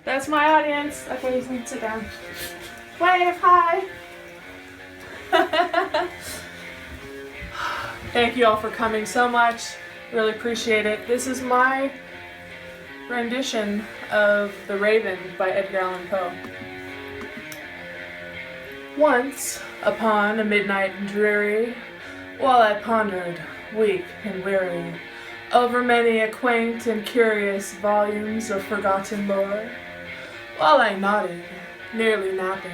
That's my audience. Okay, you can sit down. Wave, hi. Thank you all for coming so much. Really appreciate it. This is my rendition of The Raven by Edgar Allan Poe. Once, upon a midnight dreary, while I pondered, weak and weary, over many a quaint and curious volumes of forgotten lore, while I nodded, nearly napping,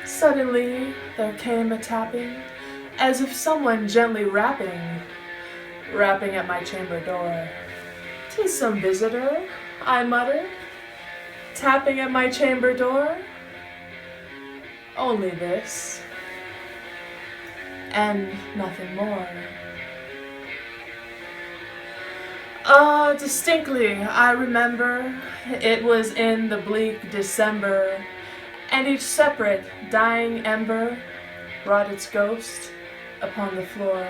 suddenly there came a tapping, as if someone gently rapping at my chamber door. "'Tis some visitor," I muttered, tapping at my chamber door. Only this, and nothing more. Distinctly I remember it was in the bleak December, and each separate dying ember wrought its ghost upon the floor.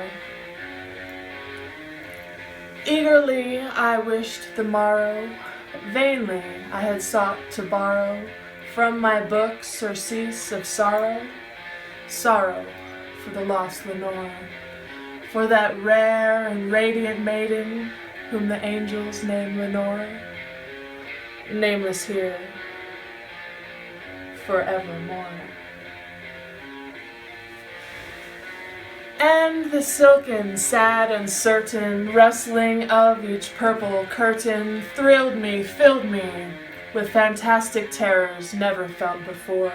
Eagerly I wished the morrow, vainly I had sought to borrow from my book surcease of sorrow, sorrow for the lost Lenore, for that rare and radiant maiden whom the angels name Lenore, nameless here forevermore. And the silken, sad, uncertain rustling of each purple curtain thrilled me, filled me with fantastic terrors never felt before.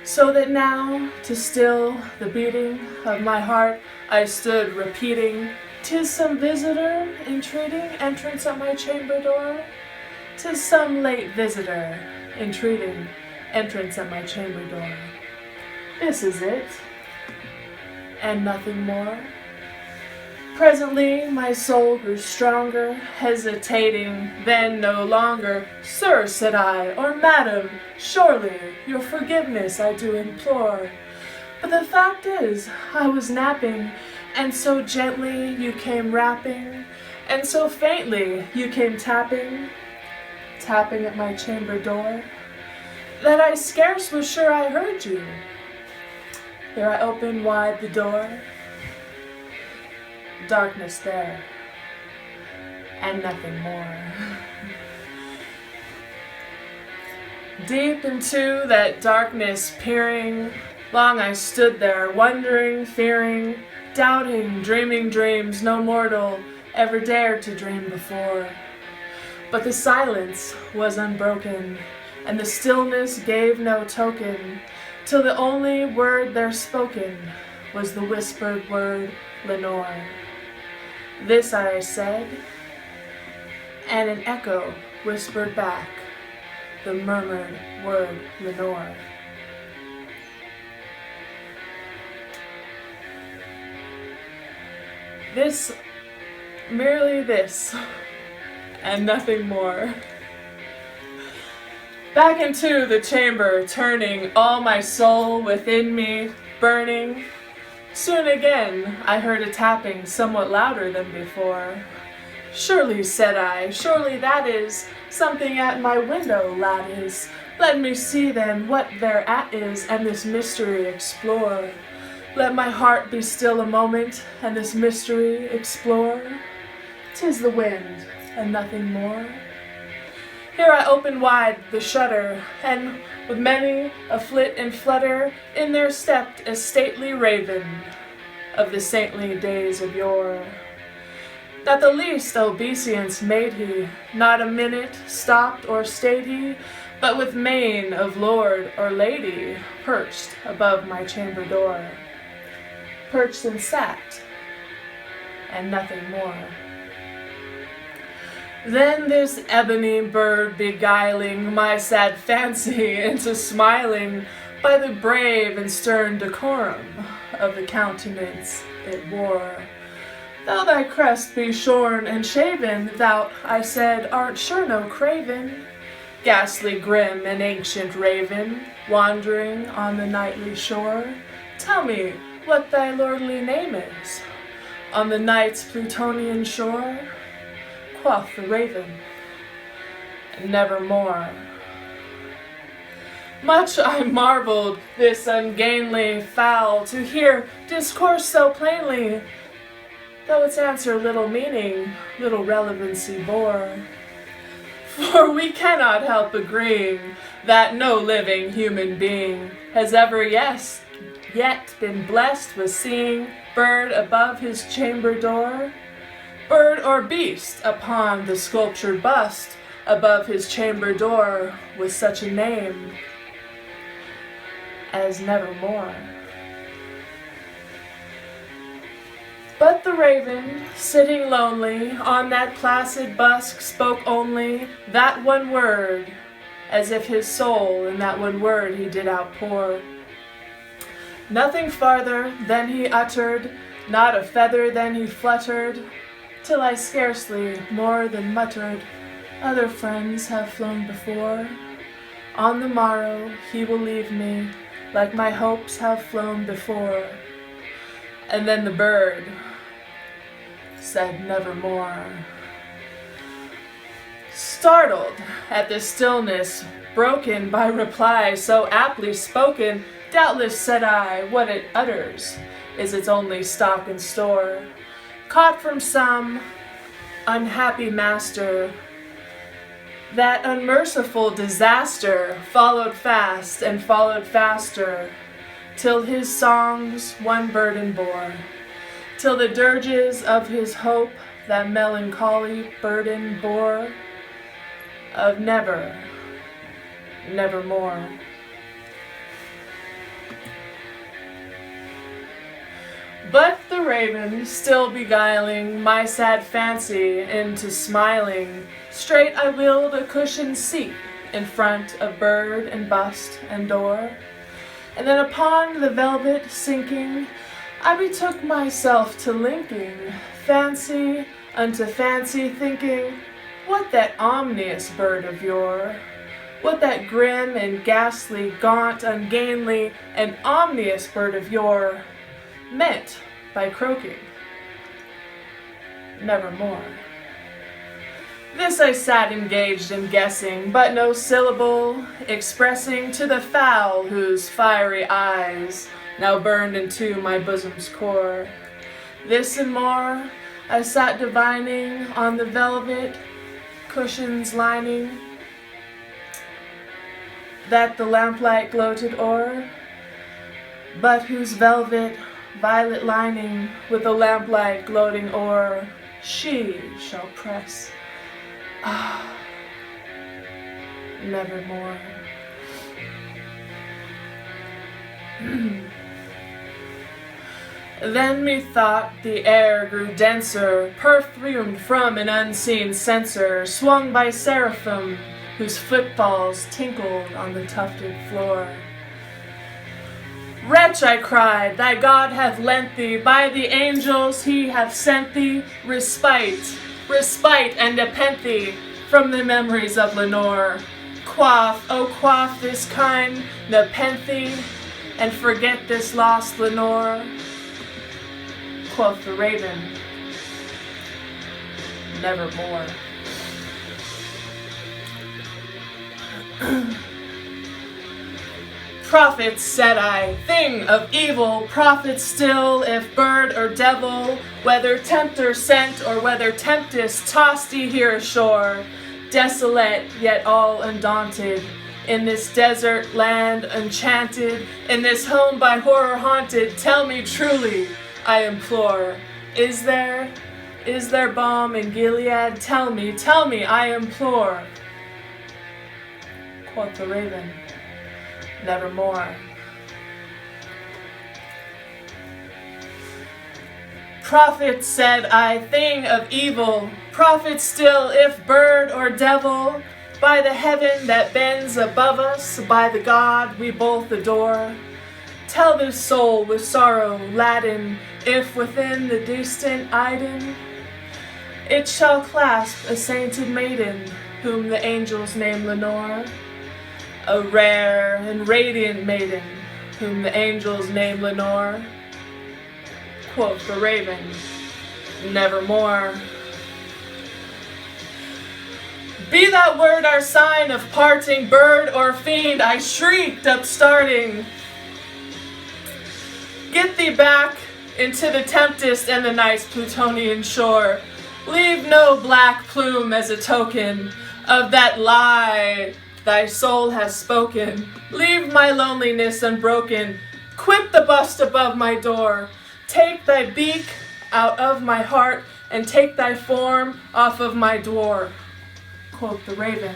So that now, to still the beating of my heart, I stood repeating, "'Tis some visitor entreating entrance at my chamber door. 'Tis some late visitor entreating entrance at my chamber door. This is it, and nothing more." Presently my soul grew stronger, hesitating then no longer. "Sir," said I, "or madam, surely your forgiveness I do implore. But the fact is, I was napping, and so gently you came rapping, and so faintly you came tapping at my chamber door, that I scarce was sure I heard you." Here I opened wide the door. Darkness there, and nothing more. Deep into that darkness peering, long I stood there, wondering, fearing, doubting, dreaming dreams no mortal ever dared to dream before. But the silence was unbroken, and the stillness gave no token, till the only word there spoken was the whispered word, "Lenore." This I said, and an echo whispered back the murmured word, "Lenore." This, merely this, and nothing more. Back into the chamber turning, all my soul within me burning. Soon again I heard a tapping somewhat louder than before. "Surely," said I, "surely that is something at my window, lad is. Let me see then what thereat is, and this mystery explore. Let my heart be still a moment, and this mystery explore. 'Tis the wind, and nothing more." Here I opened wide the shutter, and with many a flit and flutter, in there stepped a stately raven of the saintly days of yore. Not the least obeisance made he, not a minute stopped or stayed he, but with mien of lord or lady perched above my chamber door. Perched and sat, and nothing more. Then this ebony bird beguiling my sad fancy into smiling, by the brave and stern decorum of the countenance it wore. "Though thy crest be shorn and shaven, thou," I said, "art sure no craven, ghastly grim and ancient raven, wandering on the nightly shore. Tell me what thy lordly name is, on the night's Plutonian shore." Quoth the raven, "Nevermore." Much I marveled this ungainly fowl to hear discourse so plainly, though its answer little meaning, little relevancy bore. For we cannot help agreeing that no living human being has ever yet been blessed with seeing bird above his chamber door, bird or beast upon the sculptured bust above his chamber door with such a name as Nevermore. But the raven, sitting lonely on that placid busk, spoke only that one word, as if his soul in that one word he did outpour. Nothing farther than he uttered, not a feather than he fluttered, till I scarcely more than muttered, other friends have flown before. On the morrow he will leave me, like my hopes have flown before. And then the bird said nevermore. Startled at the stillness, broken by reply so aptly spoken, doubtless, said I, what it utters is its only stock and store, caught from some unhappy master. That unmerciful disaster followed fast and followed faster, till his songs one burden bore, till the dirges of his hope that melancholy burden bore, of never, nevermore. But the raven, still beguiling my sad fancy into smiling, straight I wheeled a cushioned seat in front of bird and bust and door, and then upon the velvet sinking, I betook myself to linking fancy unto fancy, thinking what that ominous bird of yore, what that grim and ghastly, gaunt, ungainly, and ominous bird of yore meant by croaking nevermore. This I sat engaged in guessing, but no syllable expressing to the fowl whose fiery eyes now burned into my bosom's core. This and more I sat divining on the velvet cushion's lining that the lamplight gloated o'er, but whose velvet violet lining with the lamplight gloating o'er she shall press nevermore. Then methought the air grew denser, perfumed from an unseen censer, swung by seraphim whose footfalls tinkled on the tufted floor. Wretch, I cried, thy God hath lent thee, by the angels he hath sent thee, respite, respite and nepenthe from the memories of Lenore. Quaff, oh quaff this kind nepenthe, and forget this lost Lenore. Quoth the raven, nevermore. Prophet, said I, thing of evil, prophet still, if bird or devil, whether tempter sent or whether tempest, tossed ye here ashore, desolate yet all undaunted, in this desert land enchanted, in this home by horror haunted, tell me truly, I implore, is there balm in Gilead? Tell me, I implore. Quoth the raven, nevermore. Prophet, said I, thing of evil, prophet still, if bird or devil, by the heaven that bends above us, by the God we both adore, tell this soul with sorrow laden, if within the distant Iden it shall clasp a sainted maiden, whom the angels name Lenore, a rare and radiant maiden, whom the angels name Lenore. Quoth the raven, nevermore. Be that word our sign of parting, bird or fiend, I shrieked, upstarting. Get thee back into the tempest and the nice Plutonian shore. Leave no black plume as a token of that lie thy soul has spoken. Leave my loneliness unbroken. Quit the bust above my door. Take thy beak out of my heart and take thy form off of my door. Quoth the raven.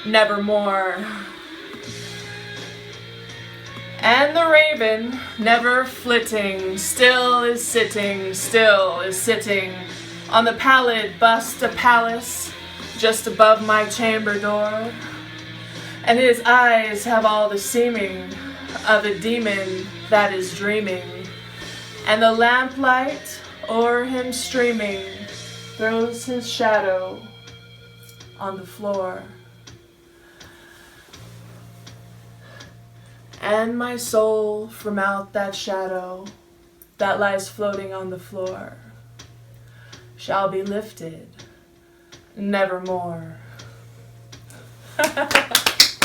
Nevermore. And the raven, never flitting, still is sitting on the pallid bust of Pallas, just above my chamber door. And his eyes have all the seeming of a demon that is dreaming, and the lamplight o'er him streaming throws his shadow on the floor. And my soul from out that shadow that lies floating on the floor shall be lifted nevermore. Thanks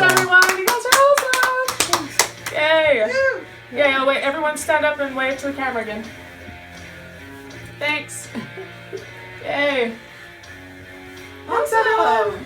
everyone, you guys are awesome! Yay! Yay, oh wait, everyone stand up and wave to the camera again. Thanks. Yay. Awesome!